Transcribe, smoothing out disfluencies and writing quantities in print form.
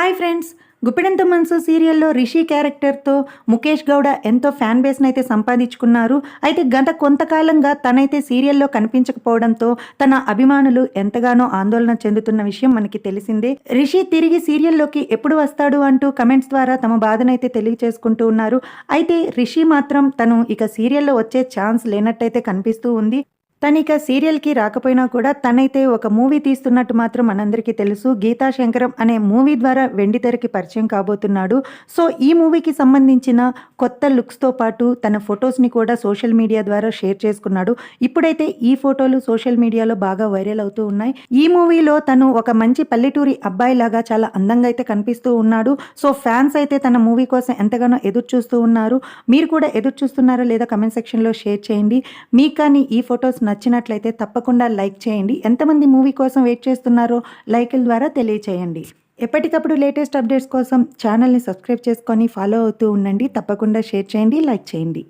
Hi friends, Guppedantha మనసు సీరియల్లో రిషి క్యారెక్టర్తో ముఖేష్ గౌడ ఎంతో ఫ్యాన్ బేస్ని అయితే సంపాదించుకున్నారు. అయితే గత కొంతకాలంగా తనైతే సీరియల్లో కనిపించకపోవడంతో తన అభిమానులు ఎంతగానో ఆందోళన చెందుతున్న విషయం మనకి తెలిసిందే. రిషి తిరిగి సీరియల్లోకి ఎప్పుడు వస్తాడు అంటూ కమెంట్స్ ద్వారా తమ బాధనైతే తెలియచేసుకుంటూ ఉన్నారు. అయితే రిషి మాత్రం తను ఇక సీరియల్లో వచ్చే ఛాన్స్ లేనట్టయితే కనిపిస్తూ ఉంది. తనిక సీరియల్కి రాకపోయినా కూడా తనైతే ఒక మూవీ తీస్తున్నట్టు మాత్రం మనందరికీ తెలుసు. గీతా శంకరం అనే మూవీ ద్వారా వెండితెరకి పరిచయం కాబోతున్నాడు. సో ఈ మూవీకి సంబంధించిన కొత్త లుక్స్తో పాటు తన ఫొటోస్ని కూడా సోషల్ మీడియా ద్వారా షేర్ చేసుకున్నాడు. ఇప్పుడైతే ఈ ఫోటోలు సోషల్ మీడియాలో బాగా వైరల్ అవుతూ ఉన్నాయి. ఈ మూవీలో తను ఒక మంచి పల్లెటూరి అబ్బాయి లాగా చాలా అందంగా అయితే కనిపిస్తూ ఉన్నాడు. సో ఫ్యాన్స్ అయితే తన మూవీ కోసం ఎంతగానో ఎదురు చూస్తూ ఉన్నారు. మీరు కూడా ఎదురు చూస్తున్నారా లేదా కమెంట్ సెక్షన్లో షేర్ చేయండి. మీకు కానీ ఈ ఫొటోస్ నచ్చినట్లయితే తప్పకుండా లైక్ చేయండి. ఎంతమంది మూవీ కోసం వెయిట్ చేస్తున్నారో లైకుల ద్వారా తెలియచేయండి. ఎప్పటికప్పుడు లేటెస్ట్ అప్డేట్స్ కోసం ఛానల్ని సబ్స్క్రైబ్ చేసుకొని ఫాలో అవుతూ ఉండండి. తప్పకుండా షేర్ చేయండి, లైక్ చేయండి.